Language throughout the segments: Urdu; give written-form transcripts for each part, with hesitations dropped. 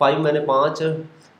5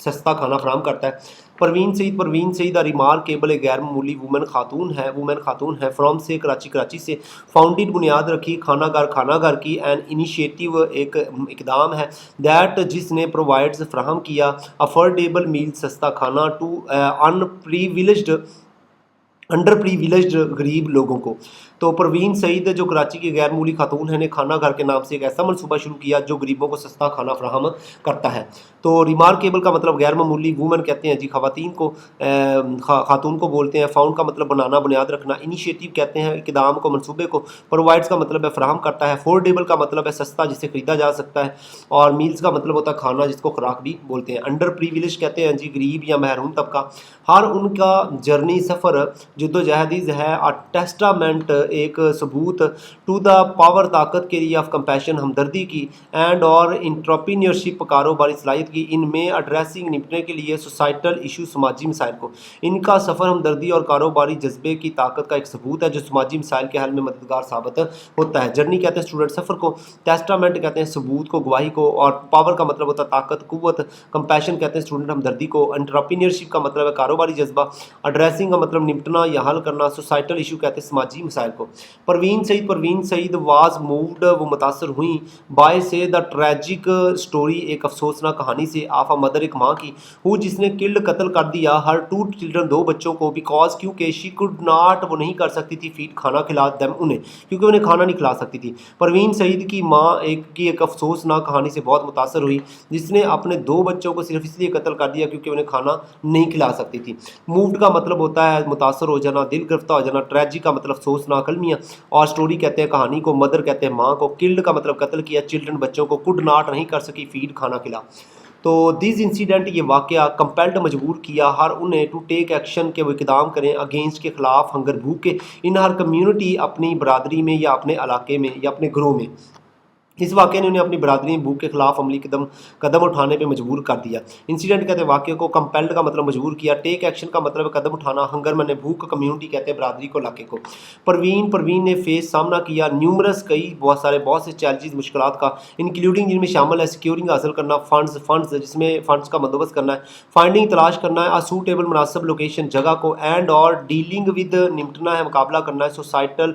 سستا کھانا فراہم کرتا ہے۔ پروین سعید ریمارکیبل ایک غیر معمولی وومن خاتون ہے فرام سے کراچی سے فاؤنڈیڈ بنیاد رکھی کھانا گھر کی این انیشیٹو ایک اقدام ہے دیٹ جس نے پرووائڈز فراہم کیا افورڈیبل میل سستا کھانا ٹو انڈر پریویلیجڈ غریب لوگوں کو۔ تو پروین سعید جو کراچی کی غیر معمولی خاتون ہے نے کھانا گھر کے نام سے ایک ایسا منصوبہ شروع کیا جو غریبوں کو سستا کھانا فراہم کرتا ہے۔ تو ریمارکیبل کا مطلب غیر معمولی، وومن کہتے ہیں جی خواتین کو، خاتون کو بولتے ہیں، فاؤنڈ کا مطلب بنانا بنیاد رکھنا، انیشیٹو کہتے ہیں اقدام کو منصوبے کو، پرووائڈز کا مطلب ہے فراہم کرتا ہے، افورڈیبل کا مطلب ہے سستا جسے خریدا جا سکتا ہے، اور میلز کا مطلب ہوتا ہے کھانا جس کو خوراک بھی بولتے ہیں۔ انڈر پریویلیج کہتے ہیں جی غریب یا محروم طبقہ۔ ہر ان کا جرنی سفر جدوجہد ہے ٹیسٹامنٹ ایک ثبوت ٹو دا پاور طاقت کے لیے آف کمپیشن ہمدردی کی اینڈ اور انٹرپرینیورشپ کاروباری صلاحیت کی ان میں ایڈریسنگ نمٹنے کے لیے سوسائٹل ایشو سماجی مسائل کو۔ ان کا سفر ہمدردی اور کاروباری جذبے کی طاقت کا ایک ثبوت ہے جو سماجی مسائل کے حل میں مددگار ثابت ہوتا ہے۔ جرنی کہتے ہیں اسٹوڈنٹ سفر کو، ٹیسٹامنٹ کہتے ہیں ثبوت کو، گواہی کو، اور پاور کا مطلب ہوتا ہے طاقت قوت، کمپیشن کہتے ہیں اسٹوڈنٹ ہمدردی کو، انٹرپرینیورشپ کا مطلب ہے کاروباری جذبہ، ایڈریسنگ کا مطلب نمٹنا یا حل کرنا، سوسائٹل ایشو کہتے ہیں سماجی مسائل کو۔ پروین سعید واز مووڈ، وہ متاثر ہوئیں بائی سے دا ٹریجک سٹوری، ایک افسوسناک کہانی سے، آف اے مدر، ایک ماں کی، ہو جس نے کلڈ قتل کر دیا ہر 2 چلڈرن، 2 بچوں کو، بیکاز کیونکہ شی کوڈ ناٹ، وہ نہیں کر سکتی تھی، فیڈ کھانا کھلا دیم انہیں، کیونکہ انہیں کھانا نہیں کھلا سکتی تھی۔ پروین سعید کی ماں ایک افسوسناک کہانی سے بہت متاثر ہوئی جس نے اپنے 2 بچوں کو صرف اس لیے قتل کر دیا کیونکہ انہیں کھانا نہیں کھلا سکتی تھی۔ مووڈ کا مطلب ہوتا ہے متاثر ہو جانا، دل گرفتہ ہو جانا، ٹریجک کا مطلب افسوسناک المیہ، اور سٹوری کہتے ہیں کہانی کو، مدر کہتے ہیں ماں کو، کلڈ کا مطلب قتل کیا، چلڈرن بچوں کو، کوڈ ناٹ نہیں کر سکی، فیڈ کھانا کھلا۔ تو دیز انسیڈنٹ، یہ واقعہ، کمپیلڈ مجبور کیا ہر انہیں ٹو ٹیک ایکشن کہ وہ اقدام کریں اگینسٹ کے خلاف، ہنگر بھوک کے، ان ہر کمیونٹی، اپنی برادری میں یا اپنے علاقے میں یا اپنے گروہ میں۔ اس واقعے نے انہیں اپنی برادری میں بھوک کے خلاف عملی قدم اٹھانے پہ مجبور کر دیا۔ انسیڈنٹ کہتے ہیں واقعے کو، کمپیلڈ کا مطلب مجبور کیا، ٹیک ایکشن کا مطلب قدم اٹھانا، ہنگر میں نے بھوک، کمیونٹی کہتے ہیں برادری کو، علاقے کو۔ پروین نے فیس سامنا کیا نیومرس بہت سے چیلنجز، مشکلات کا، انکلوڈنگ جن میں شامل ہے سیکیورنگ حاصل کرنا، فنڈز جس میں فنڈز کا بندوبست کرنا ہے، فائنڈنگ تلاش کرنا ہے، سوٹیبل مناسب لوکیشن جگہ کو، اینڈ اور ڈیلنگ ود نمٹنا ہے مقابلہ کرنا ہے، سوسائٹل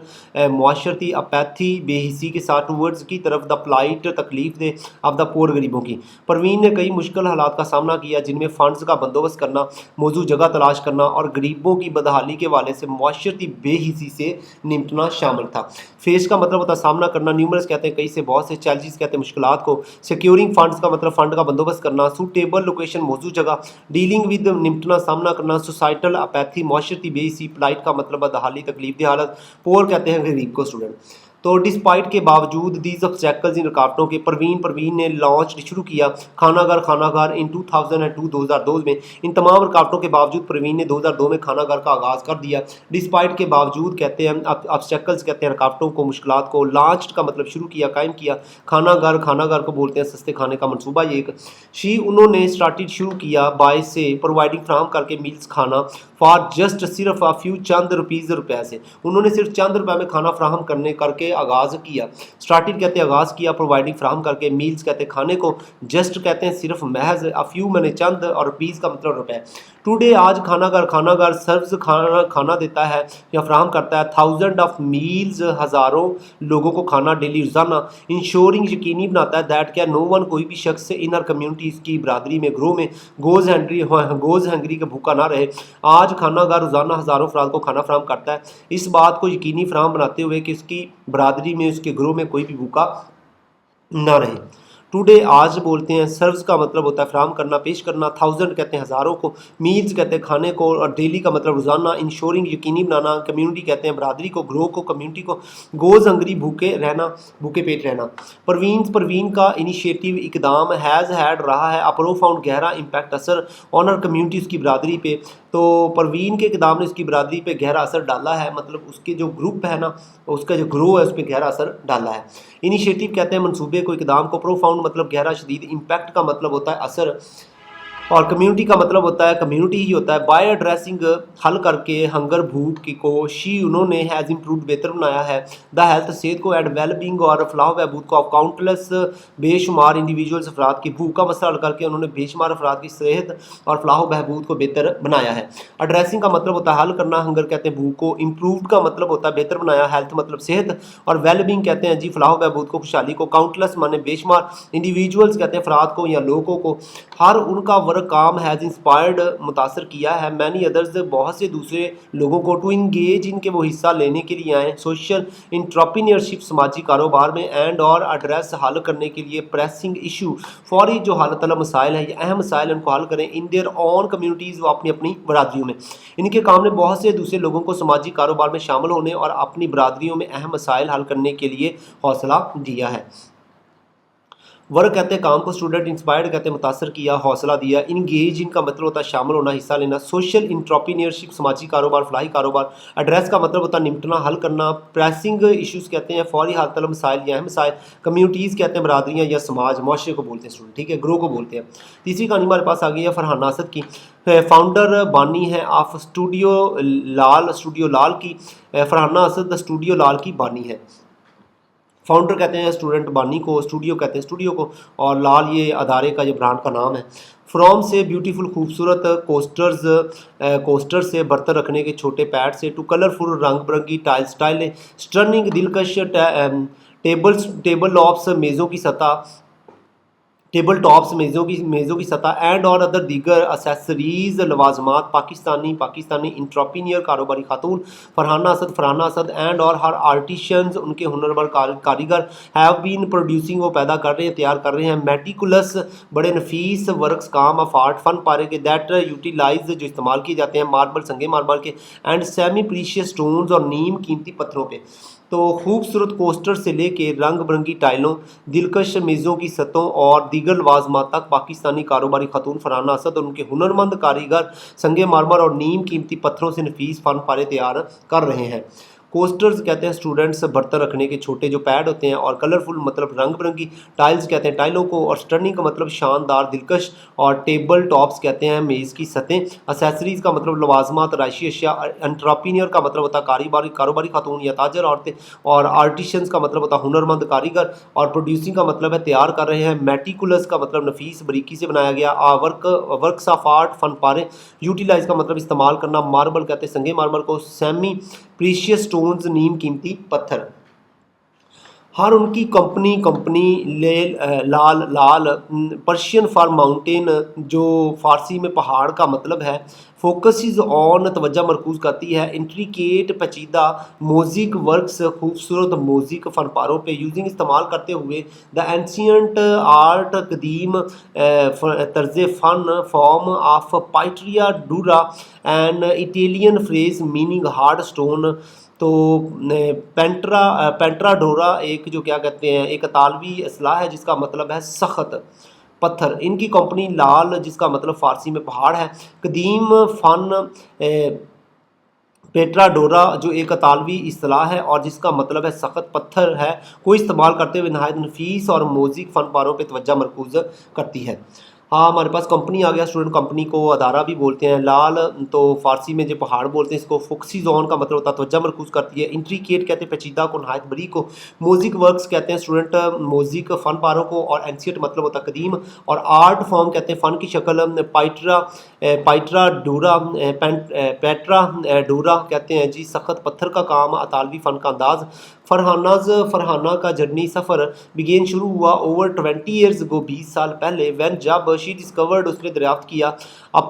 معاشرتی اپیتھی بے حسی کے ساتھ، ٹورڈز کی طرف، دا پلائٹ تکلیف دہ آف دا پور غریبوں کی۔ پروین نے کئی مشکل حالات کا سامنا کیا جن میں فنڈز کا بندوبست کرنا، موزوں جگہ تلاش کرنا اور غریبوں کی بدحالی کے حوالے سے معاشرتی بے حسی سے نمٹنا شامل تھا۔ فیس کا مطلب ہوتا ہے سامنا کرنا، نیومرس کہتے ہیں کئی سے، بہت سے، چیلنجز کہتے ہیں مشکلات کو، سیکیورنگ فنڈز کا مطلب فنڈ کا بندوبست کرنا، سوٹیبل لوکیشن موزوں جگہ، ڈیلنگ ود نمٹنا سامنا کرنا، سوسائٹل اپیتھی معاشرتی بے حسی، پلائٹ کا مطلب بدحالی تکلیف دہ حالت، پور کہتے ہیں غریب کو، اسٹوڈنٹ۔ تو ڈسپائٹ کے باوجود دیز آبسٹیکلز، ان رکاوٹوں کے، پروین نے لانچ شروع کیا کھانا گھر ان 2002 میں۔ ان تمام رکاوٹوں کے باوجود پروین نے 2002 میں کھانا گھر کا آغاز کر دیا۔ ڈسپائٹ کے باوجود کہتے ہیں آبسٹیکلز کہتے ہیں رکاوٹوں کو، مشکلات کو، لانچ کا مطلب شروع کیا، قائم کیا کھانا گھر کو بولتے ہیں سستے کھانے کا منصوبہ۔ یہ ایک انہوں نے شروع کیا باعث سے پرووائڈنگ فراہم کر کے میلز کھانا فار جسٹ صرف چند روپے سے، انہوں نے صرف چند روپے میں کھانا فراہم کر کے آغاز کیا۔ اسٹارٹڈ کہتے ہیں آغاز کیا، پرووائڈنگ فراہم کر کے، میلز کہتے ہیں کھانے کو، جسٹ کہتے ہیں صرف محض، فیو میں نے چند، اور روپیز کا مطلب روپے۔ ٹوڈے آج کھانا گھر سروس کھانا دیتا ہے یا فراہم کرتا ہے تھاؤزنڈ آف میلز، ہزاروں لوگوں کو کھانا ڈیلی روزانہ، انشورنگ یقینی بناتا ہے دیٹ کیا نو ون، کوئی بھی شخص ان ہر کمیونٹی، اس کی برادری میں، گروہ میں، گوز ہنگری کا بھوکا نہ رہے۔ آج کھانا گھر روزانہ ہزاروں افراد کو کھانا فراہم کرتا ہے، اس بات کو یقینی فراہم بناتے ہوئے کہ اس کی برادری میں، اس کے گروہ میں کوئی بھی بھوکا نہ رہے۔ ٹوڈے آج بولتے ہیں، سروس کا مطلب ہوتا ہے فراہم کرنا، پیش کرنا، تھاؤزنڈ کہتے ہیں ہزاروں کو، میلز کہتے ہیں کھانے کو، اور ڈیلی کا مطلب روزانہ، انشورنگ یقینی بنانا، کمیونٹی کہتے ہیں برادری کو، گروہ کو، کمیونٹی کو، گوز ہنگری بھوکے پیٹ رہنا۔ پروین کا انیشیٹو اقدام ہیز ہیڈ رہا ہے پروفاؤنڈ، گہرا امپیکٹ، اثر، آنر کمیونٹی، اس کی برادری پہ۔ تو پروین کے اقدام نے اس کی برادری پہ گہرا اثر ڈالا ہے، مطلب اس کے جو گروپ ہے نا، اس کا جو گروہ ہے اس پہ گہرا اثر ڈالا ہے۔ انیشیٹو کہتے ہیں منصوبے کو، اقدام کو، پروفاؤنڈ مطلب گہرا شدید، امپیکٹ کا مطلب ہوتا ہے اثر، اور کمیونٹی کا مطلب ہوتا ہے کمیونٹی ہی ہوتا ہے. بائی ایڈریسنگ حل کر کے ہنگر بھوک کو شی انہوں نے ہیز امپروڈ بہتر بنایا ہے. دا ہیلتھ صحت کو, اینڈ ویل بینگ اور فلاح و بہبود کو, آف کاؤنٹلیس بے شمار انڈیویجولس افراد کی بھوک کا مسئلہ حل کر کے انہوں نے بے شمار افراد کی صحت اور فلاح و بہبود کو بہتر بنایا ہے. ایڈریسنگ کا مطلب ہوتا ہے حل کرنا, ہنگر کہتے ہیں بھوک کو, امپرووڈ کا مطلب ہوتا ہے بہتر بنایا, ہیلتھ مطلب صحت, اور ویل بینگ کہتے ہیں جی فلاح و بہبود کو, خوشحالی کو, کاؤنٹلیس مانے بے شمار, انڈیویجولس کہتے ہیں افراد کو یا لوگوں کو, ہر ان کا ورک کام ہیز انسپائرڈ متاثر کیا ہے, مینی ادرز بہت سے دوسرے لوگوں کو, ٹو انگیج ان کے وہ حصہ لینے کے لیے آئیں, سوشل انٹرپرینیورشپ سماجی کاروبار میں, اینڈ اور ایڈریس حل کرنے کے لیے پریسنگ ایشو فوری جو حال طلب مسائل ہیں یہ اہم مسائل ان کو حل کریں, ان دیئر اون کمیونٹیز وہ اپنی اپنی برادریوں میں. ان کے کام نے بہت سے دوسرے لوگوں کو سماجی کاروبار میں شامل ہونے اور اپنی برادریوں میں اہم مسائل حل کرنے کے لیے حوصلہ دیا ہے. ورک کہتے ہیں کام کو, اسٹوڈنٹ انسپائرڈ کہتے ہیں متاثر کیا, حوصلہ دیا, انگیج ان کا مطلب ہوتا ہے شامل ہونا, حصہ لینا, سوشل انٹرپرینیورشپ سماجی کاروبار فلاحی کاروبار, ایڈریس کا مطلب ہوتا ہے نمٹنا حل کرنا, پریسنگ ایشوز کہتے ہیں فوری حال طلب مسائل یا اہم مسائل, کمیونٹیز کہتے ہیں برادریاں یا سماج معاشرے کو بولتے ہیں اسٹوڈنٹ, ٹھیک ہے, گروہ کو بولتے ہیں. تیسری کہانی ہمارے پاس آ گئی ہے فرحانہ اسد کی, فاؤنڈر بانی ہے آف اسٹوڈیو لال کی. فرحانہ اسد اسٹوڈیو لال کی بانی ہے. فاؤنڈر کہتے ہیں اسٹوڈنٹ بانی کو, اسٹوڈیو کہتے ہیں اسٹوڈیو کو, اور لال یہ ادارے کا یہ برانڈ کا نام ہے. فرام سے بیوٹیفل خوبصورت کوسٹر سے برتن رکھنے کے چھوٹے پیڈ سے, ٹو کلرفل رنگ برنگی ٹائلیں, سٹرننگ دلکش ٹیبل ٹاپس میزوں کی سطح, اینڈ اور ادر دیگر اسیسریز لوازمات, پاکستانی انٹرپرینیور کاروباری خاتون فرحانہ اسد اینڈ اور ہر آرٹیشنز ان کے ہنرمند کاریگر ہیو بین پروڈیوسنگ وہ پیدا کر رہے ہیں, تیار کر رہے ہیں, میٹیکولس بڑے نفیس ورکس کام آف آرٹ فن پارے کے, دیٹ یوٹیلائز جو استعمال کیے جاتے ہیں ماربل سنگے ماربل کے, اینڈ سیمی پریشیس سٹونز اور نیم قیمتی پتھروں پہ. تو خوبصورت کوسٹر سے لے کے رنگ برنگی ٹائلوں, دلکش میزوں کی سطحوں اور دیگر لوازمات تک پاکستانی کاروباری خاتون فرحانہ اسد اور ان کے ہنرمند کاریگر سنگ مرمر اور نیم قیمتی پتھروں سے نفیس فن پارے تیار کر رہے ہیں. کوسٹرز کہتے ہیں اسٹوڈنٹس برتن رکھنے کے چھوٹے جو پیڈ ہوتے ہیں, اور کلرفل مطلب رنگ برنگی, ٹائلز کہتے ہیں ٹائلوں کو, اور سٹرننگ کا مطلب شاندار دلکش, اور ٹیبل ٹاپس کہتے ہیں میز کی سطحیں, اسیسریز کا مطلب لوازمات رائشی اشیاء, انٹرپرینیور کا مطلب ہوتا ہے کاروباری خاتون یا تاجر عورتیں, اور آرٹیشنز کا مطلب ہوتا ہے ہنرمند کاریگر, اور پروڈیوسنگ کا مطلب ہے تیار کر رہے ہیں, میٹیکولس کا مطلب نفیس بریکی سے بنایا گیا, ورکس آف آرٹ فن پارے, یوٹیلائز کا مطلب استعمال کرنا, ماربل کہتے ہیں سنگے ماربل کو, سیمی پریشیس سٹونز نیم قیمتی پتھر. ہر ان کی company Lal Persian for mountain جو فارسی میں پہاڑ کا مطلب ہے, فوکسز آن توجہ مرکوز کرتی ہے, انٹریکیٹ پیچیدہ موزیک ورکس خوبصورت موزیک فن پاروں پہ, یوزنگ استعمال کرتے ہوئے, دا اینشینٹ آرٹ قدیم طرز فن form of pietra dura, an Italian phrase meaning hard stone. تو پینٹرا ڈورا ایک جو کیا کہتے ہیں ایک اطالوی اصطلاح ہے جس کا مطلب ہے سخت پتھر. ان کی کمپنی لال جس کا مطلب فارسی میں پہاڑ ہے, قدیم فن پیٹرا ڈورا جو ایک اطالوی اصطلاح ہے اور جس کا مطلب ہے سخت پتھر ہے, کو استعمال کرتے ہوئے نہایت نفیس اور موزیک فن پاروں پہ توجہ مرکوز کرتی ہے. ہاں ہمارے پاس کمپنی آ گیا, اسٹوڈنٹ کمپنی کو ادارہ بھی بولتے ہیں. لال تو فارسی میں جو پہاڑ بولتے ہیں اس کو, فوکسی زون کا مطلب ہوتا ہے توجہ مرکوز کرتی ہے, انٹریکیٹ کہتے ہیں پیچیدہ کو نہایت بریک کو, موزیک ورکس کہتے ہیں اسٹوڈنٹ موزیک فن پاروں کو, اور اینشینٹ مطلب ہوتا ہے قدیم, اور آرٹ فارم کہتے ہیں فن کی شکل, پیٹرا ڈورا کہتے ہیں جی سخت پتھر کا کام, اطالوی فن کا انداز. فرحانہ کا جرنی سفر بگین شروع ہوا اوور 20 ایئرز گو, 20 سال پہلے, وین جب شی ڈسکورڈ اس نے دریافت کیا,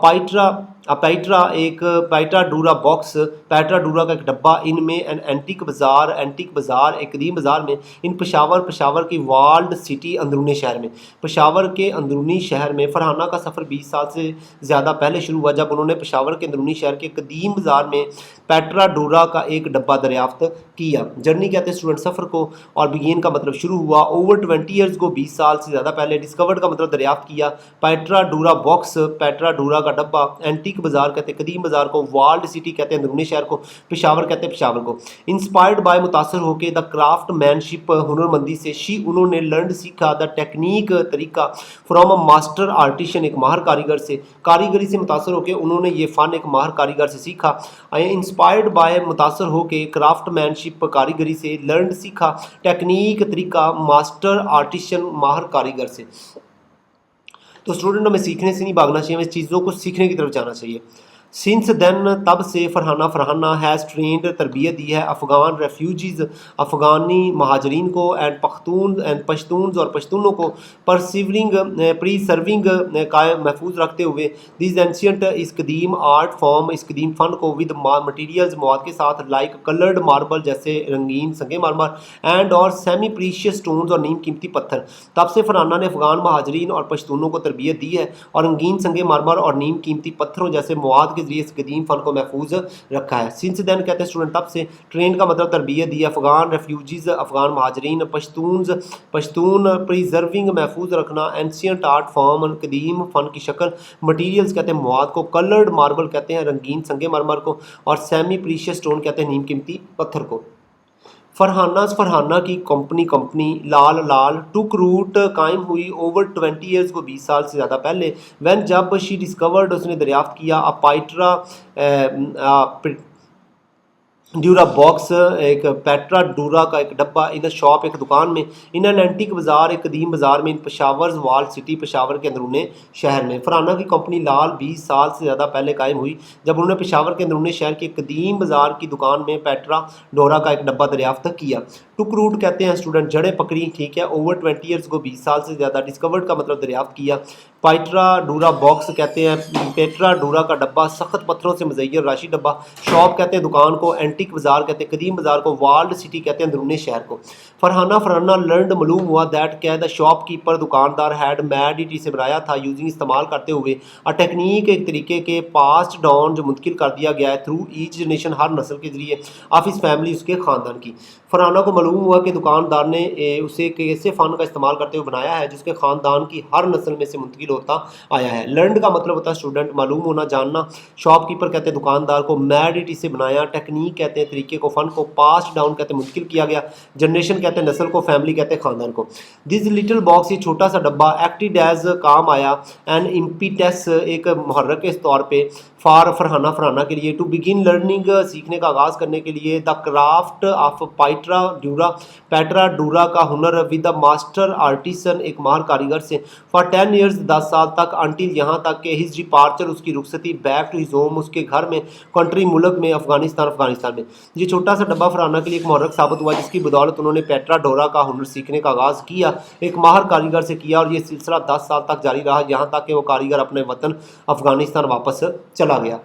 پیٹرا ڈورا باکس, پیٹرا ڈورا کا ایک ڈبہ, ان میں این اینٹیک بازار ایک قدیم بازار میں, ان پشاور کی والڈ سٹی اندرونی شہر میں, پشاور کے اندرونی شہر میں. فرحانہ کا سفر 20 سال سے زیادہ پہلے شروع ہوا جب انہوں نے پشاور کے اندرونی شہر کے قدیم بازار میں پیٹرا ڈورا کا ایک ڈبہ دریافت کیا. جرنی کہتے ہیں اسٹوڈنٹ سفر کو, اور بگین کا مطلب شروع ہوا, اوور 20 ایئرز کو 20 سال سے زیادہ پہلے, ڈسکورڈ کا مطلب دریافت کیا, پیٹرا ڈورا باکس پیٹرا ڈورا کا ڈبہ, اینٹیک بازار کہتے ہیں قدیم بازار کو، والڈ سٹی کہتے ہیں اندرونی شہر کو، پشاور کہتے ہیں پشاور کو. انسپائرڈ بائی متاثر ہو کے دا کرافٹ مین شپ ہنرمندی سے، انہوں نے لرنڈ سیکھا دا ٹیکنیک طریقہ فرام اے ماسٹر آرٹیشن ایک ماہر کاریگر سے، کاریگری سے متاثر ہو کے انہوں نے یہ فن ایک ماہر کاریگر سے سیکھا. انسپائرڈ بائی متاثر ہو کے کرافٹ مین شپ کاریگری سے، لرنڈ سیکھا ٹیکنیک طریقہ ماسٹر آرٹیشن ماہر کاریگر سے. تو اسٹوڈنٹ ہمیں سیکھنے سے نہیں بھاگنا چاہیے، ہمیں چیزوں کو سیکھنے کی طرف جانا چاہیے. سنس دین تب سے فرحانہ ہیز ٹرینڈ تربیت دی ہے افغان ریفیوجیز افغانی مہاجرین کو اینڈ پشتونز اور پشتونوں کو پریزرونگ قائم محفوظ رکھتے ہوئے دیز اینشینٹ اس قدیم آرٹ فارم اس قدیم فن کو ود مٹیریلز مواد کے ساتھ لائک کلرڈ ماربل جیسے رنگین سنگے مرمر اینڈ اور سیمی پریشیس سٹونز اور نیم قیمتی پتھر. تب سے فرحانہ نے افغان مہاجرین اور پشتونوں کو تربیت دی ہے اور رنگین سنگے مرمر اور نیم قیمتی پتھروں جیسے مواد کے ذریعے اس قدیم فن کو محفوظ رکھا ہے. سنس دین کہتے ہیں اسٹوڈنٹ تب سے، ٹرینڈ کا مطلب تربیت دی، افغان ریفیوجیز افغان مہاجرین، پشتون پریزرونگ محفوظ رکھنا، اینشینٹ آرٹ فارم قدیم فن کی شکل، مٹیریلز کہتے ہیں مواد کو، کلرڈ ماربل کہتے ہیں رنگین سنگے مرمر کو، اور سیمی پریشیس سٹون کہتے ہیں نیم قیمتی پتھر کو. فرحانہ کی کمپنی لال ٹک روٹ قائم ہوئی اوور 20 ایئرز کو 20 سال سے زیادہ پہلے، وین جب شی ڈسکورڈ اس نے دریافت کیا پائٹرا ڈیورا باکس ایک پیٹرا ڈورا کا ایک ڈبہ ان شاپ ایک دکان میں، ان اینٹک بازار ایک قدیم بازار میں، ان پشاورز وال سٹی پشاور کے اندرون شہر میں. فرحانہ کی کمپنی لال 20 سال سے زیادہ پہلے قائم ہوئی جب انہوں نے پشاور کے اندرون شہر کے قدیم بازار کی دکان میں پیٹرا ڈورا کا ایک ڈبہ دریافت کیا. ٹک روٹ کہتے ہیں اسٹوڈنٹ جڑیں پکڑی، ٹھیک ہے. اوور 20 ایئرز کو 20 سال سے زیادہ، ڈسکورڈ کا مطلب دریافت کیا. پائٹرا ڈورا باکس کہتے ہیں پیٹرا ڈورا کا ڈبہ، سخت پتھروں سے مزین راشی ڈبہ. شاپ کہتے ہیں دکان کو، اینٹک بازار کہتے ہیں قدیم بازار کو، والڈ سٹی کہتے ہیں اندرون شہر کو. فرحانہ لرنڈ معلوم ہوا دیٹ کہ دا شاپ کیپر دکاندار ہیڈ میڈ اٹ اسے بنایا تھا، یوزنگ استعمال کرتے ہوئے ٹیکنیک ایک طریقے کے پاسڈ ڈاؤن جو منتقل کر دیا گیا ہے تھرو ایچ جنریشن ہر نسل کے ذریعے آف ہز فیملی اس کے خاندان کی. فرحانہ کو معلوم ہوا کہ دکاندار نے اسے ایسے فن کا استعمال کرتے ہوئے بنایا ہے جس کے خاندان کی ہر نسل میں سے منتقل ہوتا آیا ہے. لرنڈ کا مطلب ہوتا ہے اسٹوڈنٹ معلوم ہونا جاننا، شاپ کیپر کہتے ہیں دکاندار کو، میڈ اٹ اسے بنایا، ٹیکنیک کہتے ہیں طریقے کو، فن کو، پاسڈ ڈاؤن کہتے ہیں منتقل کیا گیا، جنریشن کہتے ہیں نسل کو، فیملی کہتے ہیں خاندان کو. دس لٹل باکس یہ چھوٹا سا ڈبہ ایکٹیڈ ایز کام آیا این امپیٹس ایک محرک کے طور پہ فار فرحانہ کے لیے ٹو بگن لرننگ سیکھنے کا آغاز کرنے کے لیے دا کرافٹ آف پیٹرا ڈورا کا ہنر ود دا ماسٹر آرٹیسن ایک ماہر کاریگر سے فار 10 ایئرز 10 سال تک انٹل یہاں تک کہ ہز ڈپارچر اس کی رخصتی بیک ٹو ہز ہوم اس کے گھر میں کنٹری ملک میں افغانستان میں. یہ چھوٹا سا ڈبہ فرحانہ کے لیے ایک محرک ثابت ہوا جس کی بدولت انہوں نے پیٹرا ڈورا کا ہنر سیکھنے کا آغاز کیا، ایک ماہر کاریگر سے کیا، اور یہ سلسلہ 10 سال تک جاری رہا یہاں تک کہ وہ کاریگر اپنے وطن افغانستان واپس چلا گیا.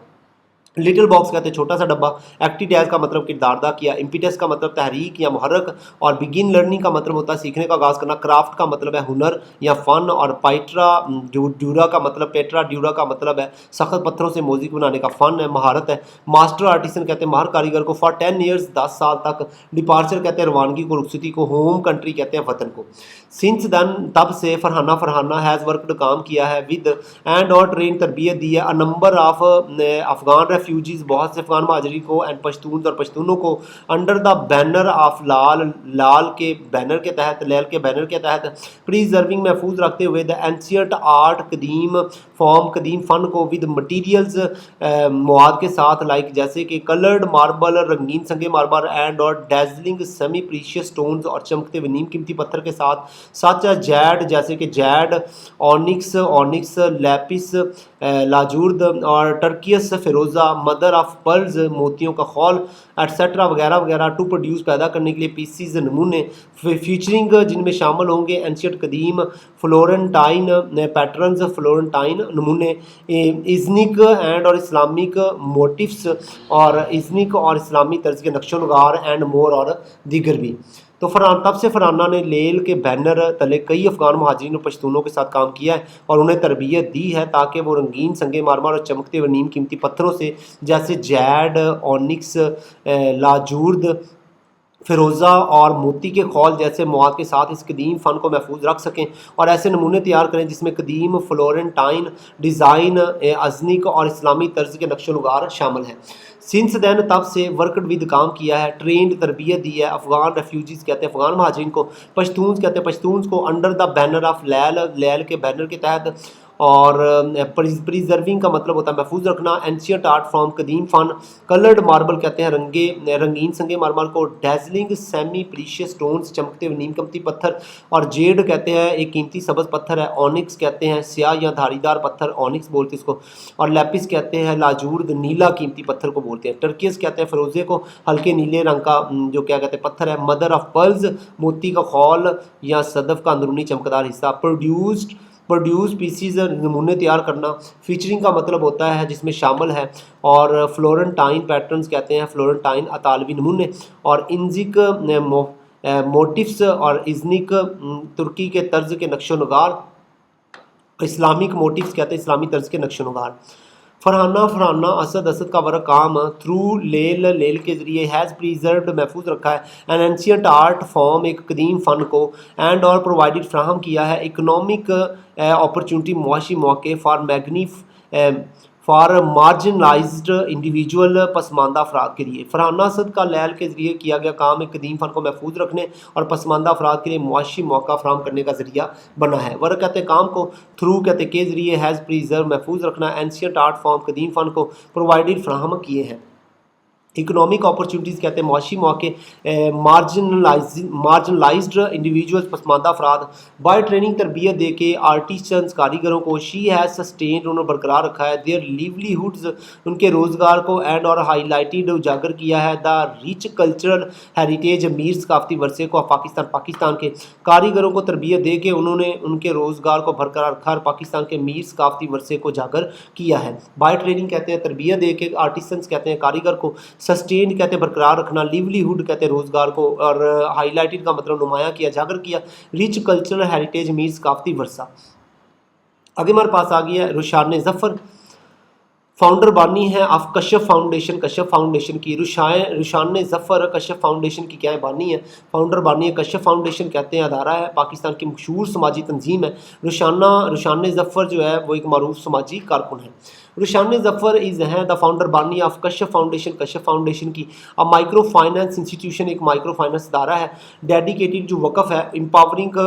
لٹل باکس کہتے ہیں چھوٹا سا ڈبہ، ایکٹیڈ ایز کا مطلب کردار ادا کیا، امپیٹس کا مطلب تحریک یا محرک، اور بگن لرننگ کا مطلب ہوتا ہے سیکھنے کا آغاز کرنا، کرافٹ کا مطلب ہے ہنر یا فن، اور پیٹرا ڈورا کا مطلب ہے سخت پتھروں سے موزیک بنانے کا فن ہے، مہارت ہے. ماسٹر آرٹیسن کہتے ہیں ماہر کاریگر کو، فار 10 ایئرز 10 سال تک، ڈپارچر کہتے ہیں روانگی کو، رخصتی کو، ہوم کنٹری کہتے ہیں وطن کو. سنس دین تب سے فرحانہ ہیز ورکڈ کام کیا ہے ود اینڈ اور ٹرین تربیت دی ہے نمبر آف افغان ریفیوجیز بہت سے افغان مہاجرین کو اینڈ پشتونز اور پشتونوں کو انڈر دا بینر آف لال کے بینر کے تحت پریزرونگ محفوظ رکھتے ہوئے دا اینشینٹ آرٹ قدیم فن کو ود مٹیریلز مواد کے ساتھ لائک جیسے کہ کلرڈ ماربل رنگین سنگے ماربل اینڈ اور ڈیزلنگ سیمی پریشیس سٹونز اور چمکتے ہوئے نیم قیمتی پتھر کے ساتھ سچ جیڈ جیسے کہ جیڈ اونکس لیپس لاجورد اور ٹرکیس فیروزہ مدر آف پرلز موتیوں کا خول ایٹسیٹرا وغیرہ وغیرہ ٹو پروڈیوس پیدا کرنے کے لیے پیسیز نمونے فیچرنگ جن میں شامل ہوں گے اینشینٹ قدیم فلورنٹائن پیٹرنز فلورنٹائن نمونے ایزنک اینڈ اور اسلامک موٹیفس اور ایزنک اور اسلامی طرز کے نقش و نگار اینڈ مور اور دیگر بھی. تو تب سے فرحانہ نے لیل کے بینر تلے کئی افغان مہاجرین اور پشتونوں کے ساتھ کام کیا ہے اور انہیں تربیت دی ہے تاکہ وہ رنگین سنگے مارمر اور چمکتے ہوئے نیم قیمتی پتھروں سے جیسے جیڈ اونکس لاجورد فیروزہ اور موتی کے خول جیسے مواد کے ساتھ اس قدیم فن کو محفوظ رکھ سکیں، اور ایسے نمونے تیار کریں جس میں قدیم فلورنٹائن ڈیزائن، ازنک اور اسلامی طرز کے نقش و نگار شامل ہیں۔ سنس دین تب سے ورکڈ ود کام کیا ہے، ٹرینڈ تربیت دی ہے۔ افغان ریفیوجیز کہتے ہیں افغان مہاجرین کو، پشتونز کہتے ہیں پشتونز کو، انڈر دا بینر آف لیل، لیل کے بینر کے تحت، اور پریزرونگ کا مطلب ہوتا ہے محفوظ رکھنا۔ اینشینٹ آرٹ فرام قدیم فن، کلرڈ ماربل کہتے ہیں رنگین سنگ مرمر کو، ڈیزلنگ سیمی پریشیس سٹونز چمکتے ہوئے نیم قیمتی پتھر، اور جیڈ کہتے ہیں ایک قیمتی سبز پتھر ہے، اونکس کہتے ہیں سیاہ یا دھاری دار پتھر، اونکس بولتے ہیں اس کو، اور لیپس کہتے ہیں لاجورد نیلا قیمتی پتھر کو بولتے ہیں۔ ٹرکیز کہتے ہیں فروزے کو، ہلکے نیلے رنگ کا جو کیا کہتے ہیں پتھر ہے۔ مدر آف پرلز، موتی کا خول یا صدف کا اندرونی چمکدار حصہ۔ پروڈیوس پیسز، نمونے تیار کرنا۔ فیچرنگ کا مطلب ہوتا ہے جس میں شامل ہے، اور فلورنٹائن پیٹرنز کہتے ہیں فلورنٹائن اطالوی نمونے، اور انزک موٹیفز اور ازنک ترکی کے طرز کے نقش و نگار، اسلامک موٹیفز کہتے ہیں اسلامی طرز کے نقش و نگار۔ فرحانہ اسد کا ورک کام تھرو لیل کے ذریعے ہیز پریزروڈ محفوظ رکھا ہے این اینشینٹ آرٹ فارم، ایک قدیم فن کو، اینڈ اور پرووائڈڈ فراہم کیا ہے اکنامک اپرچونٹی، معاشی مواقع فار مارجنلائزڈ انڈیویجول، پسماندہ افراد کے لیے۔ فرحانہ اسد کا لیل کے ذریعے کیا گیا کام ایک قدیم فن کو محفوظ رکھنے اور پسماندہ افراد کے لیے معاشی موقع فراہم کرنے کا ذریعہ بنا ہے۔ ورک کہتے ہیں کام کو، تھرو کہتے ہیں کے ذریعے، ہیز پریزرو محفوظ رکھنا، اینشینٹ آرٹ فارم قدیم فن کو، پرووائڈڈ فراہم کیے ہیں۔ اکنامک اپرچونٹیز کہتے ہیں معاشی مواقع، مارجنلائزڈ انڈیویجولز پسماندہ افراد، بائی ٹریننگ تربیت دے کے آرٹیسنز کاریگروں کو، شی ہیز سسٹینڈ انہوں نے برقرار رکھا ہے، دیئر لیولیہڈز ان کے روزگار کو، اینڈ اور ہائی لائٹڈ اجاگر کیا ہے دا ریچ کلچرل ہیریٹیج امیر ثقافتی ورثے کو پاکستان کے کاریگروں کو تربیت دے کے انہوں نے ان کے روزگار کو برقرار رکھا اور پاکستان کے امیر ثقافتی ورثے کو اجاگر کیا ہے۔ بائی ٹریننگ کہتے ہیں تربیت دے کے، آرٹیسنز کہتے ہیں کاریگر کو، سسٹینڈ کہتے ہیں برقرار رکھنا، لیولیہڈ کہتے ہیں روزگار کو، اور ہائی لائٹڈ کا مطلب نمایاں کیا، اجاگر کیا، ریچ کلچرل ہیریٹیج امیر ثقافتی ورثہ۔ آگے ہمارے پاس آ گیا ہے رشان ظفر، فاؤنڈر بانی ہے آف کشف فاؤنڈیشن، کشف فاؤنڈیشن کی۔ رشان ظفر کشف فاؤنڈیشن کی کیا ہے؟ بانی ہے، فاؤنڈر بانی ہے۔ کشف فاؤنڈیشن کہتے ہیں ادارہ ہے، پاکستان کی مشہور سماجی تنظیم ہے۔ رشان ظفر جو ہے وہ ایک معروف سماجی کارکن ہے۔ رشان ظفر از ہیں دا فاؤنڈر بانی آف کشف فاؤنڈیشن، کشف فاؤنڈیشن کی مائکرو فائنانس انسٹیٹیوشن، ایک مائکرو فائنانس ادارہ ہے، ڈیڈیکیٹڈ جو وقف ہے امپاورنگ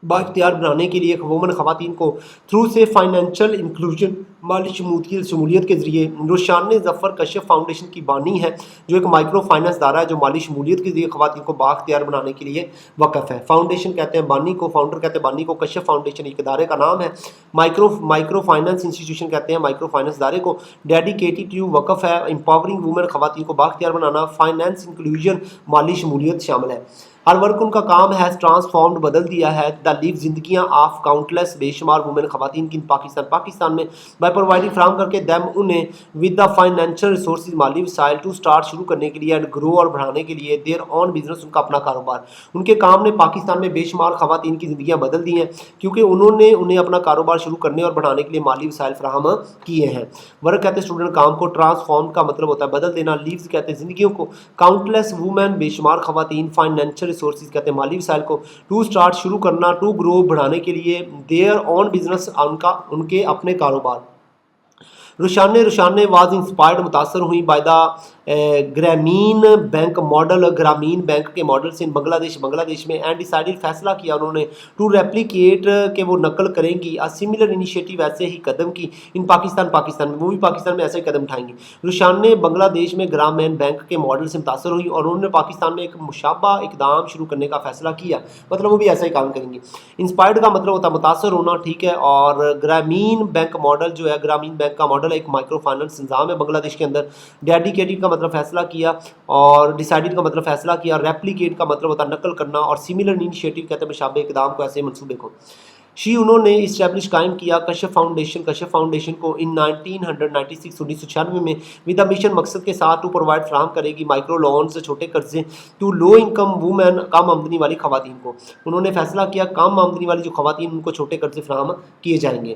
بااختیار بنانے کے لیے وومن خواتین کو تھرو سے فائنینشیل انکلوژن، مالی شمولیت کے ذریعے۔ رشان ظفر کشف فاؤنڈیشن کی بانی ہے جو ایک مائکرو فائنانس ادارہ ہے جو مالی شمولیت کے ذریعے خواتین کو بااختیار بنانے کے لیے وقف ہے۔ فاؤنڈیشن کہتے ہیں بانی کو، فاؤنڈر کہتے ہیں بانی کو، کشف فاؤنڈیشن ایک ادارے کا نام ہے۔ مائکرو فائنانس انسٹیٹیوشن کہتے ہیں مائکرو فائنانس ادارے کو، ڈیڈیکیٹڈ ٹو وقف ہے امپاورنگ وومن، خواتین کو بااختیار بنانا، فائنانس انکلوژن، مالی شمولیت شامل ہے۔ ہر ورک ان کا کام ہے ٹرانسفارمڈ، بدل دیا ہے دا لیو زندگیاں آف کاؤنٹلیس بے شمار وومن خواتین کی پاکستان میں، بائی پرووائڈنگ فراہم کر کے دیم انہیں ود دا فائنینشیل ریسورسز، مالی وسائل ٹو اسٹارٹ شروع کرنے کے لیے، اینڈ گرو اور بڑھانے کے لیے، دیر آن بزنس ان کا اپنا کاروبار۔ ان کے کام نے پاکستان میں بے شمار خواتین کی زندگیاں بدل دی ہیں کیونکہ انہوں نے انہیں اپنا کاروبار شروع کرنے اور بڑھانے کے لیے مالی وسائل فراہم کیے ہیں۔ ورک کہتے ہیں اسٹوڈنٹ کام کو، ٹرانسفارم کا مطلب ہوتا ہے بدل دینا، لیوز کہتے ہیں زندگیوں کو، کاؤنٹلیس وومن بے شمار خواتین، فائنینشیل ریسورسز کہتے ہیں مالی وسائل کو، ٹو اسٹارٹ شروع کرنا، ٹو گرو بڑھانے کے لیے، دیئر آن بزنس ان کے اپنے کاروبار۔ رشان واز انسپائرڈ متاثر ہوئی by the Grameen bank model, Grameen bank کے ماڈل سے بنگلہ دیش میں، اینڈ ڈیسائیڈڈ فیصلہ کیا انہوں نے ٹو ریپلیکیٹ کہ وہ نقل کریں گی سملر انیشیٹو، ایسے ہی قدم کی ان پاکستان میں، وہ بھی پاکستان میں ایسے ہی قدم اٹھائیں گی۔ رشان نے بنگلہ دیش میں گرامین بینک کے ماڈل سے متاثر ہوئی اور انہوں نے پاکستان میں ایک مشابہ اقدام شروع کرنے کا فیصلہ کیا، مطلب وہ بھی ایسا ہی کام کریں گے۔ انسپائرڈ کا مطلب ہوتا ہے متاثر ہونا، ٹھیک ہے، اور گرامین بینک ماڈل جو ہے، گرامین بینک کا ماڈل ایک مائکرو فائنانس نظام ہے بنگلہ دیش کے اندر۔ ڈیڈیکیٹڈ کا مطلب فیصلہ کیا، اور ڈیسائیڈڈ کا مطلب فیصلہ کیا، ریپلیکیٹ کا مطلب ہوتا ہے نقل کرنا، اور سملر انیشیٹو کہتے ہیں مشابہ اقدام کو، ایسے منصوبے کو۔ انہوں نے اسٹیبلش قائم کیا کشف فاؤنڈیشن کو ان 1996 میں ود اے مشن، مقصد کے ساتھ ٹو پرووائڈ فراہم کرے گی مائکرو لونز، چھوٹے قرضے، ٹو لو انکم وومن، کم آمدنی والی خواتین کو۔ انہوں نے فیصلہ کیا کم آمدنی والی جو خواتین ان کو چھوٹے قرضے فراہم کیے جائیں گے۔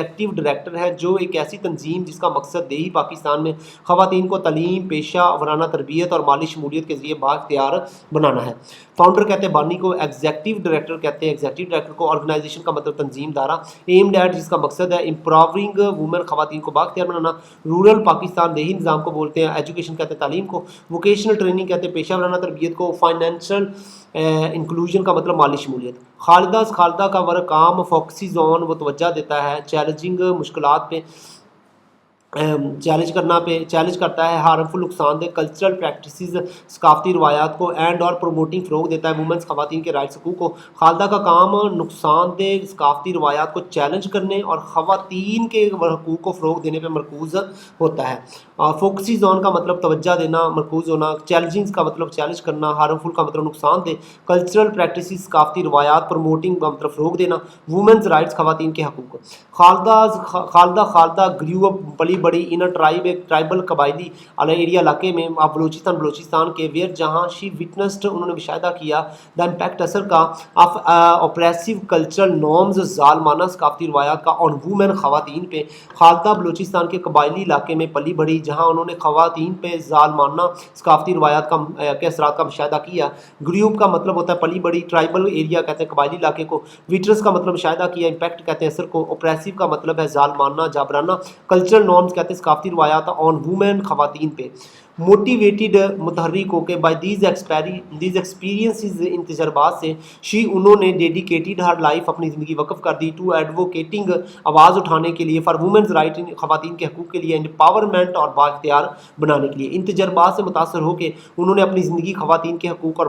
ایگزیکٹو ڈائریکٹر ہے جو ایک ایسی تنظیم جس کا مقصد دیہی پاکستان میں خواتین کو تعلیم، پیشہ ورانہ تربیت اور مالی شمولیت کے ذریعے بااختیار بنانا ہے۔ فاؤنڈر کہتے ہیں بانی کو، ایگزیکٹو ڈائریکٹر کہتے ہیں ایگزیکٹو ڈائریکٹر کو، آرگنائزیشن کا مطلب تنظیم دارہ، ایمڈ ایٹ جس کا مقصد ہے امپراونگ وومن خواتین کو بااختیار بنانا، رورل پاکستان دیہی نظام کو بولتے ہیں، ایجوکیشن کہتے ہیں تعلیم کو، ووکیشنل ٹریننگ کہتے ہیں پیشہ ورانہ تربیت کو، فائنینشل انکلوژن کا مطلب مالی شمولیت۔ خالدہ کا ورک عام فوکسز آن وہ توجہ دیتا ہے چیلنجنگ مشکلات پہ، چیلنج کرتا ہے ہارمفل نقصان دہ کلچرل پریکٹسز ثقافتی روایات کو، اینڈ اور پروموٹنگ فروغ دیتا ہے وومنس خواتین کے رائٹس حقوق کو۔ خالدہ کا کام نقصان دہ ثقافتی روایات کو چیلنج کرنے اور خواتین کے حقوق کو فروغ دینے پہ مرکوز ہوتا ہے۔ فوکسز آن کا مطلب توجہ دینا، مرکوز ہونا، چیلنجنگ کا مطلب چیلنج کرنا، ہارمفل کا مطلب نقصان دہ، کلچرل پریکٹسز ثقافتی روایات، پروموٹنگ کا مطلب فروغ دینا، وومنز رائٹس خواتین کے حقوق۔ خالدہ گریو اپ پلی بڑی ان ٹرائب، ایک ٹرائبل قبائلی ایریا علاقے میں، آپ بلوچستان کے ویئر جہاں شی وٹنسڈ انہوں نے مشاہدہ کیا دا امپیکٹ اثر کا آف اوپریسو کلچرل نارمز ظالمانہ ثقافتی روایات کا آن وومن خواتین پہ۔ خالدہ بلوچستان کے قبائلی علاقے میں پلی بڑھی جہاں انہوں نے خواتین پہ ظالمانہ ثقافتی روایات کے اثرات کا مشاہدہ کیا۔ گریوپ کا مطلب ہوتا ہے پلی بڑھی، ٹرائبل ایریا کہتے ہیں قبائلی علاقے کو، وٹرس کا مطلب مشاہدہ کیا، امپیکٹ کہتے ہیں اثر کو، اوپریسو کا مطلب ہے ظالمانہ جابرانہ، کلچرل نارمز کہتے ہیں ثقافتی روایات آن وومن خواتین پہ۔ موٹیویٹیڈ متحرک ہو کے بائی دیز ایکسپیرینسز ان تجربات سے انہوں نے ڈیڈیکیٹڈ ہر لائف اپنی زندگی وقف کر دی ٹو ایڈوکیٹنگ آواز اٹھانے کے لیے فار وومنز رائٹ خواتین کے حقوق کے لیے، امپاورمنٹ اور بااختیار بنانے کے لیے۔ ان تجربات سے متاثر ہو کے انہوں نے اپنی زندگی خواتین کے حقوق اور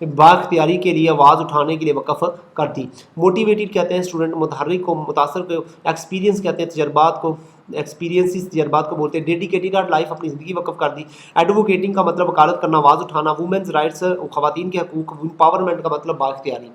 بااختیاری کے لیے آواز اٹھانے کے لیے وقف کر دی۔ موٹیویٹڈ کہتے ہیں اسٹوڈنٹ، متحرک کو، متاثر کو، ایکسپیرینس کہتے ہیں تجربات کو، تجربات کو بولتے ہیں، ڈیڈیکیٹڈ ہر لائف اپنی زندگی وقف کر دی، ایڈوکیٹنگ کا مطلب وکالت کرنا، آواز اٹھانا، وومنز رائٹس خواتین کے حقوق، امپاورمنٹ کا مطلب بااختیاری۔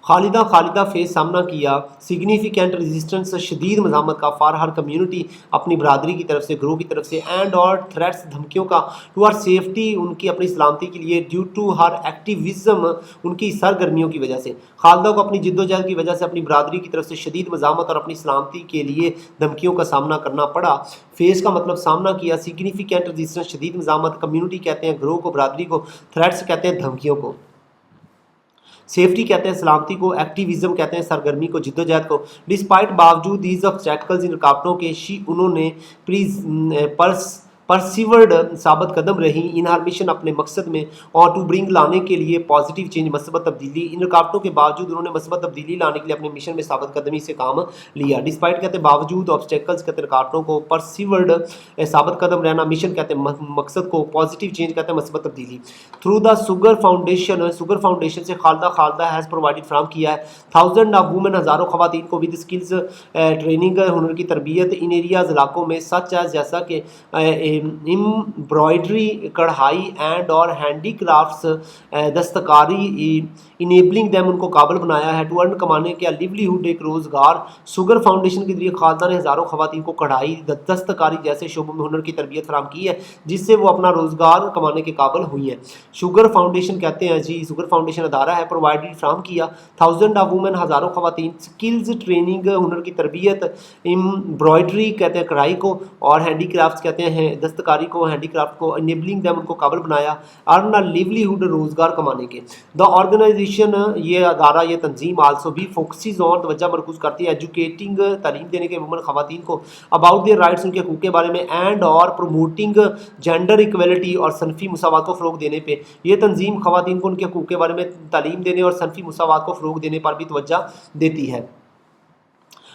خالدہ فیس سامنا کیا سگنیفیکینٹ ریزسٹنس شدید مزاحمت کا فار ہر کمیونٹی اپنی برادری کی طرف سے، گروہ کی طرف سے، اینڈ اور تھریٹس دھمکیوں کا ٹو ہر سیفٹی ان کی اپنی سلامتی کے لیے، ڈیو ٹو ہر ایکٹیویزم ان کی سرگرمیوں کی وجہ سے۔ خالدہ کو اپنی جد و جہد کی وجہ سے اپنی برادری کی طرف سے شدید مزاحمت اور اپنی سلامتی کے لیے دھمکیوں کا سامنا کرنا پڑا۔ فیس کا مطلب سامنا کیا، سگنیفیکینٹ ریزسٹنس شدید مزاحمت، کمیونٹی کہتے ہیں گروہ کو، برادری کو، تھریٹس کہتے ہیں دھمکیوں کو، سیفٹی کہتے ہیں سلامتی کو، ایکٹیویزم کہتے ہیں سرگرمی کو، جد و جہد کو۔ ڈسپائٹ باوجود دیز آبسٹیکلز ان رکاوٹوں کے، انہوں نے پرسیورڈ ثابت قدم رہی ان ہر مشن اپنے مقصد میں، اور ٹو برنگ لانے کے لیے پازیٹیو چینج مثبت تبدیلی، ان رکاوٹوں کے باوجود انہوں نے مثبت تبدیلی لانے کے لیے اپنے مشن میں ثابت قدمی سے کام لیا۔ ڈسپائٹ کہتے ہیں باوجود، آبسٹیکلز کہتے ہیں رکاوٹوں کو، پرسیورڈ ثابت قدم رہنا، مشن کہتے ہیں مقصد کو، پازیٹیو چینج کہتے ہیں مثبت تبدیلی۔ تھرو دا شوگر فاؤنڈیشن سے خالدہ ہیز پرووائڈڈ فراہم کیا ہے تھاؤزینڈ آف وومن ہزاروں خواتین کو ود اسکلز ٹریننگ ہنر کی تربیت ان ایریاز علاقوں میں سچ ایز جیسا کہ امبرائڈری کڑھائی اینڈ اور ہینڈی کرافٹس دستکاری، انیبلنگ دیم ان کو قابل بنایا ہے ٹو ارن کمانے کے لیولیہڈ ایک روزگار۔ شوگر فاؤنڈیشن کے ذریعے خالدہ نے ہزاروں خواتین کو کڑھائی دستکاری جیسے شعبوں میں ہنر کی تربیت فراہم کی ہے جس سے وہ اپنا روزگار کمانے کے قابل ہوئی ہیں۔ شوگر فاؤنڈیشن کہتے ہیں شوگر فاؤنڈیشن ادارہ ہے، پرووائڈڈ فراہم کیا تھاؤزینڈ آف وومن ہزاروں خواتین اسکلز ٹریننگ ہنر کی تربیت، امبرائڈری کہتے ہیں کڑھائی کو، اور ہینڈی کرافٹس کہتے ہیں دستکاری کو، ہینڈی کرافٹ کو، انیبلنگ دیم ان کو قابل بنایا ارن ا لیولیہڈ روزگار کمانے کے۔ دا آرگنائزیشن یہ ادارہ یہ تنظیم آلسو بھی فوکسز آن توجہ مرکوز کرتی ہے ایجوکیٹنگ تعلیم دینے کے وومن خواتین کو اباؤٹ دیئر رائٹس ان کے حقوق کے بارے میں، اینڈ اور پروموٹنگ جینڈر ایکویلٹی اور صنفی مساوات کو فروغ دینے پہ۔ یہ تنظیم خواتین کو ان کے حقوق کے بارے میں تعلیم دینے اور صنفی مساوات کو فروغ دینے پر بھی توجہ دیتی ہے۔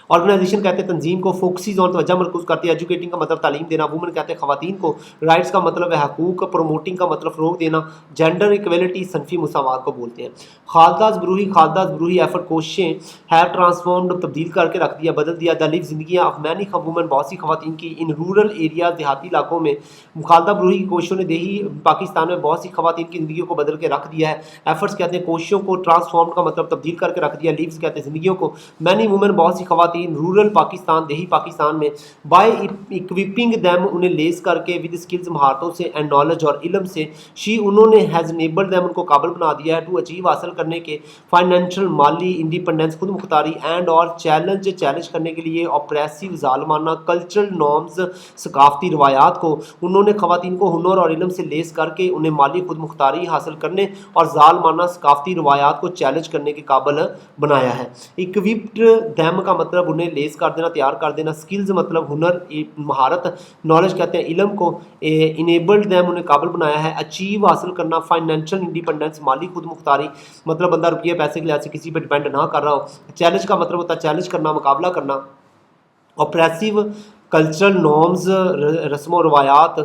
آرگنائزیشن کہتے ہیں تنظیم کو، فوکسز آن توجہ مرکوز کرتی ہے، ایجوکیٹنگ کا مطلب تعلیم دینا، وومن کہتے ہیں خواتین کو، رائٹس کا مطلب ہے حقوق، پروموٹنگ کا مطلب فروغ دینا، جینڈر ایکویلٹی صنفی مساوات کو بولتے ہیں۔ خالدہ بروہی ایفرٹ کوششیں ہیو ٹرانسفارمڈ تبدیل کر کے رکھ دیا، بدل دیا دا لیو زندگیاں آف مینی وومن بہت سی خواتین کی ان رورل ایریاز دیہاتی علاقوں میں۔ خالدہ بروہی کی کوششوں نے دیہی پاکستان میں بہت سی خواتین کی زندگیوں کو بدل کے رکھ دیا ہے۔ ایفرٹس کہتے ہیں کوششوں کو، ٹرانسفارمڈ کا مطلب تبدیل کر کے رکھ دیا، لیوز کہتے ہیں زندگیوں کو، مینی وومن بہت سی خواتین خواتین رورل پاکستان دیہی پاکستان میں بائی اکوپنگ دیم انہیں لیس کر کے ود اسکلز مہارتوں سے اینڈ نالج اور علم سے انہوں نے ہیز انیبلڈ دیم ان کو قابل بنا دیا ہے ٹو اچیو حاصل کرنے کے فائنینشیل مالی انڈیپینڈنس خود مختاری اینڈ اور چیلنج کرنے کے لیے آپریسو ظالمانہ کلچرل نارمز ثقافتی روایات کو انہوں نے خواتین کو ہنر اور علم سے لیس کر کے انہیں مالی خود مختاری حاصل کرنے اور ظالمانہ ثقافتی روایات کو چیلنج کرنے کے قابل بنایا ہے. اکوپڈ دیم کا مطلب انہیں لیس کر دینا تیار کر دینا, اسکلز مطلب ہنر مہارت, نالج کہتے ہیں علم کو, انیبلڈ دیم انہیں قابل بنایا ہے, اچیو حاصل کرنا فائنینشیل انڈیپینڈنس مالی خود مختاری مطلب بندہ روپیے پیسے کے لحاظ سے کسی پہ ڈپینڈ نہ کر رہا ہو. چیلنج کا مطلب ہوتا ہے چیلنج کرنا مقابلہ کرنا. اپریسو کلچرل نارمز رسم و روایات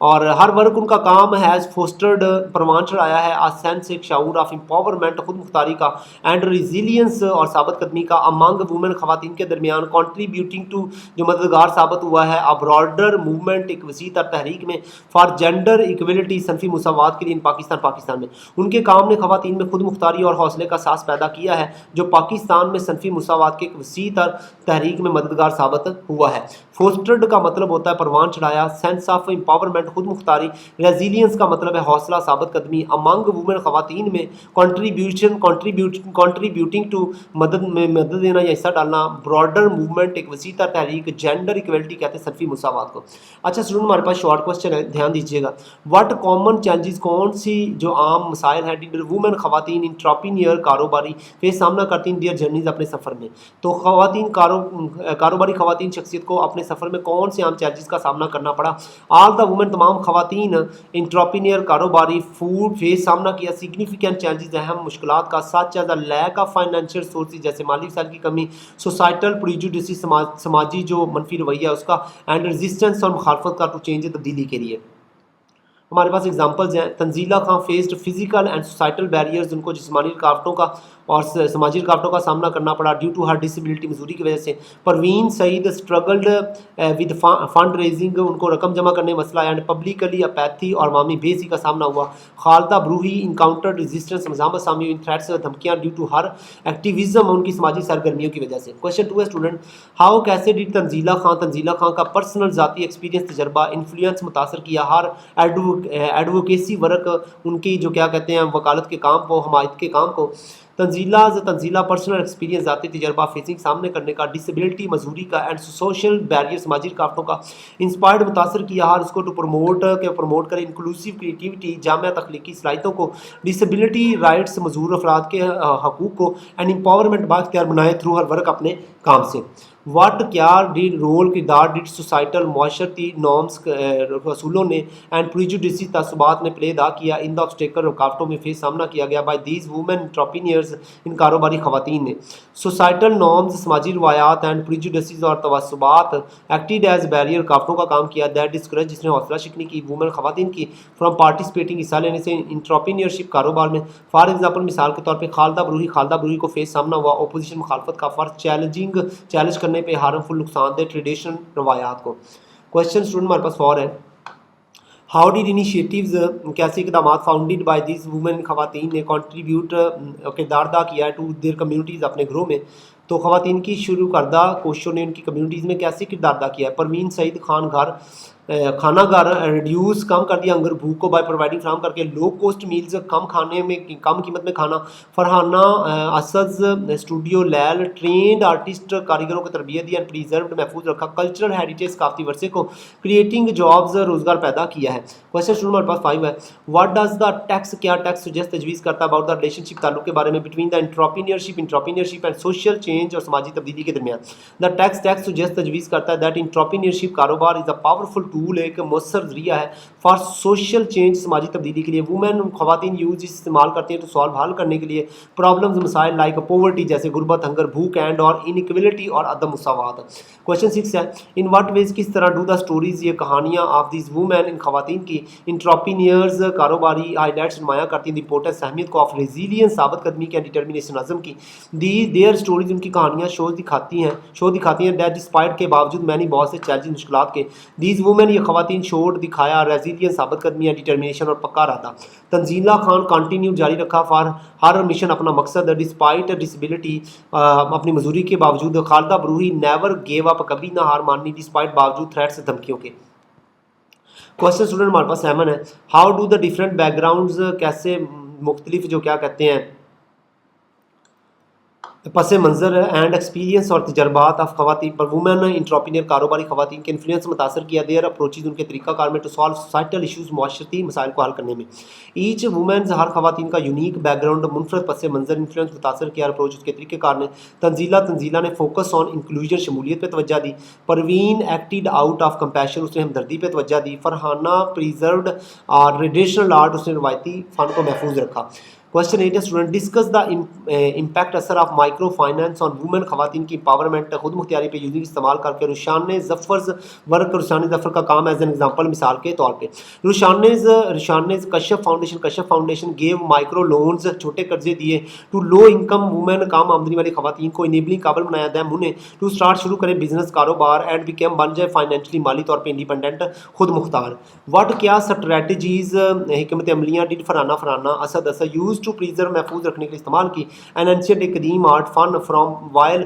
اور ہر ورک ان کا کام ہیز فوسٹرڈ پروان چڑھایا ہے سینس ایک شعور آف امپاورمنٹ خود مختاری کا اینڈ ریزیلینس اور ثابت قدمی کا امانگ وومن خواتین کے درمیان کنٹریبیوٹنگ ٹو جو مددگار ثابت ہوا ہے ابراڈر موومنٹ ایک وسیع تر تحریک میں فار جینڈر ایکویلٹی صنفی مساوات کے لیے پاکستان میں. ان کے کام نے خواتین میں خود مختاری اور حوصلے کا احساس پیدا کیا ہے جو پاکستان میں صنفی مساوات کے ایک وسیع تر تحریک میں مددگار ثابت ہوا ہے. فوسٹرڈ کا مطلب ہوتا ہے پروان چڑھایا, سینس آف امپاورمنٹ خود مختاری, ریزیلینس کا مطلب ہے حوصلہ ثابت قدمی, امنگ وومن خواتین میں کنٹریبیوٹنگ ٹو مدد دینا یا حصہ ڈالنا, براڈر موومنٹ ایک وسیع تر تحریک, جینڈر ایکویلٹی کہتے ہیں صنفی مساوات کو. اچھا اسٹوڈنٹ ہمارے پاس شارٹ کوسچن ہے, دھیان دیجیے گا. واٹ کامن چیلنجز کون سی جو عام مسائل ہیں وومن خواتین انٹرپرینیور کاروباری فیس سامنا کرتی ہیں دیئر جرنیز اپنے سفر میں. تو خواتین کاروباری خواتین شخصیت کو اپنے سفر میں کون سے عام چیلنجز کا سامنا کرنا پڑا؟ آل دا وومن تمام خواتین انٹرپرینیور کاروباری فوڈ فیس سامنا کیا سگنیفیکینٹ چیلنجز اہم مشکلات کا, such as a lack of financial sources جیسے مالی وسائل کی کمی, سوسائٹل پریجوڈیسز سماجی جو منفی رویہ ہے اس کا, اینڈ ریزسٹنس اور مخالفت کا ٹو چینج تبدیلی کے لیے. ہمارے پاس اگزامپلز ہیں. Tanzila Khan faced physical and societal barriers, ان کو جسمانی رکاوٹوں کا اور سماجی رکاوٹوں کا سامنا کرنا پڑا ڈیو ٹو ہر ڈسیبلٹی مزدوری کی وجہ سے. پروین سعید اسٹرگلڈ ود فنڈ ریزنگ, ان کو رقم جمع کرنے میں مسئلہ اینڈ پبلکلی اپیتھی اور عوامی بے بسی کا سامنا ہوا. خالدہ بروہی انکاؤنٹر ریزسٹنس مزاحمت سامنے تھریٹس دھمکیاں ڈیو ٹو ہر ایکٹیویزم, ان کی سماجی سرگرمیوں کی وجہ سے. کویشچن 2 ہے اسٹوڈنٹ, ہاؤ کیسے ڈیڈ تنزیلہ خان کا پرسنل ذاتی ایکسپیرینس تجربہ انفلوئنس متاثر کیا ہر ایڈوکیسی ورک, ان کی جو کیا کہتے ہیں وکالت کے کام کو, حمایت کے کام کو. تنزیلہ پرسنل ایکسپیرینس ذاتی تجربہ فیسنگ سامنے کرنے کا, ڈسیبلٹی مزدوری کا اینڈ سوشل بیریئر سماجی رکاوٹوں کا. انسپائرڈ متاثر کیا ہر اس کو ٹو پروموٹ کرے انکلوسیو کریٹیوٹی جامع تخلیقی صلاحیتوں کو, ڈسیبلٹی رائٹس مزدور افراد کے حقوق کو, اینڈ امپاورمنٹ بااختیار بنائے تھرو ہر ورک اپنے کام سے. واٹ کیا رول کردار ڈیڈ سوسائٹل معاشرتی نارمز اصولوں نے اینڈ پریجوڈیسی تعصبات نے پلے ادا کیا ان دا آبسٹیکل رکاوٹوں میں فیس سامنا کیا گیا بائی دیز وومن انٹرپرینیئرز, ان کاروباری خواتین نے. سوسائٹل نارمز سماجی روایات اینڈ پریجوڈیسیز اور تعصبات ایکٹیڈ ایز بیریئر رکاوٹوں کا کام کیا دیٹ ڈسکریج, جس نے حوصلہ شکنی کی وومن خواتین کی فرام پارٹیسپیٹنگ حصہ لینے سے انٹرپرینیورشپ کاروبار میں. فار ایگزامپل مثال کے طور پہ خالدہ بروہی کو فیس سامنا ہوا اپوزیشن مخالفت کا فار چیلنج کرنے پہ ہارمفل نقصان دہ ٹریڈیشنل روایات کو. کویشچن اسٹوڈنٹ ہمارے پاس 4 ہے. ہاؤ ڈیڈ انیشیٹیوز کیسے اقدامات فاؤنڈیڈ بائی دیز وومن خواتین نے کنٹریبیوٹ کردار ادا کیا ہے ٹو دیئر کمیونٹیز اپنے گھروں میں. تو خواتین کی شروع کردہ کوششوں نے ان کی کمیونٹیز میں کیسے کردار ادا کیا ہے. پروین سعید کھانا گھر ریڈیوس کم کر دیا ہنگر بھوک کو بائی پرووائڈنگ فراہم کر کے لو کوسٹ میلز کم کھانے میں کم قیمت میں کھانا. فرحانہ اسد اسٹوڈیو لیل ٹرینڈ آرٹسٹ کاریگروں کو تربیت دی اینڈ پریزروڈ محفوظ رکھا کلچرل ہیریٹیج ثقافتی ورثے کو کریٹنگ جابز روزگار پیدا کیا ہے. کویشچن اسٹوڈنٹ ہمارے پاس 5 ہے. واٹ ڈز دا ٹیکس کیا ٹیکس سجیسٹ تجویز کرتا ہے اباؤٹ دا ریلیشن شپ تعلق کے بارے میں between the entrepreneurship and social change اور سماجی تبدیلی کے درمیان. دا ٹیکس سجیسٹ تجویز کرتا ہے دیٹ انٹرپرینیورشپ کاروبار از اے پاورفل ٹول, ایک مؤثر ذریعہ ہے فار سوشل چینج سماجی تبدیلی کے لیے. وومن خواتین یوز استعمال کرتے ہیں تو سالو حل کرنے کے لیے پرابلمز مسائل لائک پاورٹی جیسے غربت ہنگر بھوک اینڈ اور انیکویلٹی اور عدم مساوات. کویشچن 6 ہے. ان واٹ ویز کس طرح ڈو دا اسٹوریز یہ کہانیاں آف دیز وومین ان خواتین کی انٹرپرینیئرز کاروباری ہائی لائٹس نمایاں کرتی ہیں دی امپورٹنس اہمیت کو آف ریزیلینس ثابت قدمی کی ڈٹرمنیشن عزم کی. دیئر اسٹوریز ان کی کہانیاں شو دکھاتی ہیں دیٹ ڈسپائٹ کے باوجود مینی بہت سے چیلنجز مشکلات کے دیز وومن وومن یہ خواتین شوڈ دکھایا ریزیلینس ثابت قدمی ہے ڈٹرمنیشن اور پکا ارادہ. تنزیلہ خان کنٹینیو جاری رکھا فار ہر مشن اپنا مقصد ڈسپائٹ ڈسیبلٹی اپنی مزوری کے باوجود. Khalida Brohi never gave up کبھی نہ ہار ماننی ڈسپائٹ باوجود تھریٹس دھمکیوں کے. کوشچن اسٹوڈنٹ ہمارے پاس 7 ہے. How do the different back grounds کیسے مختلف جو کیا کہتے ہیں پس منظر اینڈ ایکسپیرینس اور تجربات آف خواتین پر وومن انٹرپرینور کاروباری خواتین کے انفلوئنس متاثر کیا دیئر اپروچز ان کے طریقہ کار میں ٹو سالو سوسائٹل ایشوز معاشرتی مسائل کو حل کرنے میں. ایچ وومنز ہر خواتین کا یونیک بیک گراؤنڈ منفرد پس منظر انفلوئنس متاثر کیا اپروچ اس کے طریقہ کار نے. تنزیلہ نے فوکس آن انکلوژن شمولیت پہ توجہ دی. Parveen acted out of compassion اس نے ہمدردی پہ توجہ دی. فرحانہ پریزروڈ ٹریڈیشنل آرٹ اس نے روایتی فن کو محفوظ رکھا. کوشچن 8 ہے اسٹوڈنٹ ڈسکس دا امپیکٹ اثر of microfinance on women خواتین کی امپاورمنٹ خود مختاری پہ یوزنگ استعمال کر کے. روشان ظفرز ورک روشان ظفر کا کام ایز این ایگزامپل مثال کے طور پہ. روشان کشف فاؤنڈیشن گیو مائکرو لونز چھوٹے قرضے دیے ٹو لو انکم وومن کام آمدنی والی خواتین کو انیبلنگ قابل بنایا دیم انہیں ٹو اسٹارٹ شروع کریں بزنس کاروبار اینڈ بیکیم بن جائے فائنینشلی مالی طور پہ انڈیپینڈنٹ خود مختار. وٹ کیا اسٹریٹجیز حکمت عملیاں did Farhana Asad use to preserve محفوظ رکھنے کے لیے استعمال کی. این اینشینٹ ایک قدیم art fun from while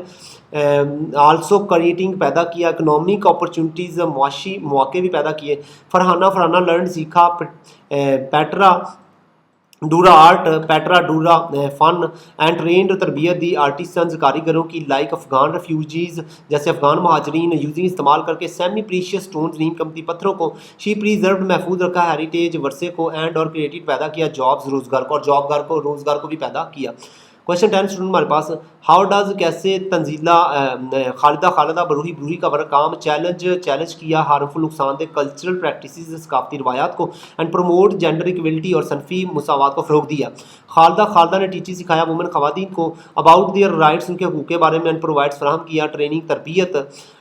also creating پیدا کیا. اکنامک اپرچونیٹیز معاشی مواقع بھی پیدا کیے. فرحانہ لرن سیکھا Petra Dora fun and trained تربیت دی آرٹیسنز کاریگروں کی لائک افغان ریفیوجیز جیسے افغان مہاجرین یوزنگ استعمال کر کے سیمی پریشیس سٹونز نیم قیمتی پتھروں کو. شی پریزروڈ محفوظ رکھا ہیریٹیج ورثے کو اینڈ اور کریٹیو پیدا کیا جابز روزگار کو بھی پیدا کیا. کوشچن 10 اسٹوڈنٹ ہمارے پاس ہاؤ ڈز کیسے تنزیلہ خالدہ بروہی کا ورک کام چیلنج کیا ہارمفل نقصان دہ کلچرل پریکٹسز ثقافتی روایات کو اینڈ پروموٹ جینڈر ایکویلٹی اور صنفی مساوات کو فروغ دیا. خالدہ نے ٹیچنگ سکھایا وومن خواتین کو اباؤٹ دیئر رائٹس ان کے حقوق کے بارے میں اینڈ پرووائڈس فراہم کیا ٹریننگ تربیت.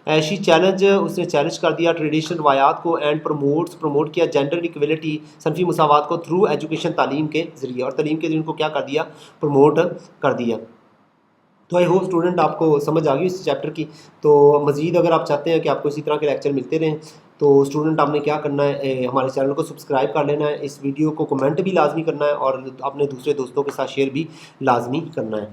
اس نے چیلنج کر دیا ٹریڈیشنل روایات کو اینڈ پروموٹ کیا جینڈر ایکویلٹی صنفی مساوات کو تھرو ایجوکیشن تعلیم کے ذریعے اور تعلیم کے ذریعے ان کو کیا کر دیا پروموٹ کر دیا. تو آئی ہوپ اسٹوڈنٹ آپ کو سمجھ آ گئی اس چیپٹر کی. تو مزید اگر آپ چاہتے ہیں کہ آپ کو اسی طرح کے لیکچر ملتے رہیں تو اسٹوڈنٹ آپ نے کیا کرنا ہے ہمارے چینل کو سبسکرائب کر لینا ہے. اس ویڈیو کو کمنٹ بھی لازمی کرنا ہے اور اپنے دوسرے دوستوں کے ساتھ شیئر بھی لازمی کرنا ہے.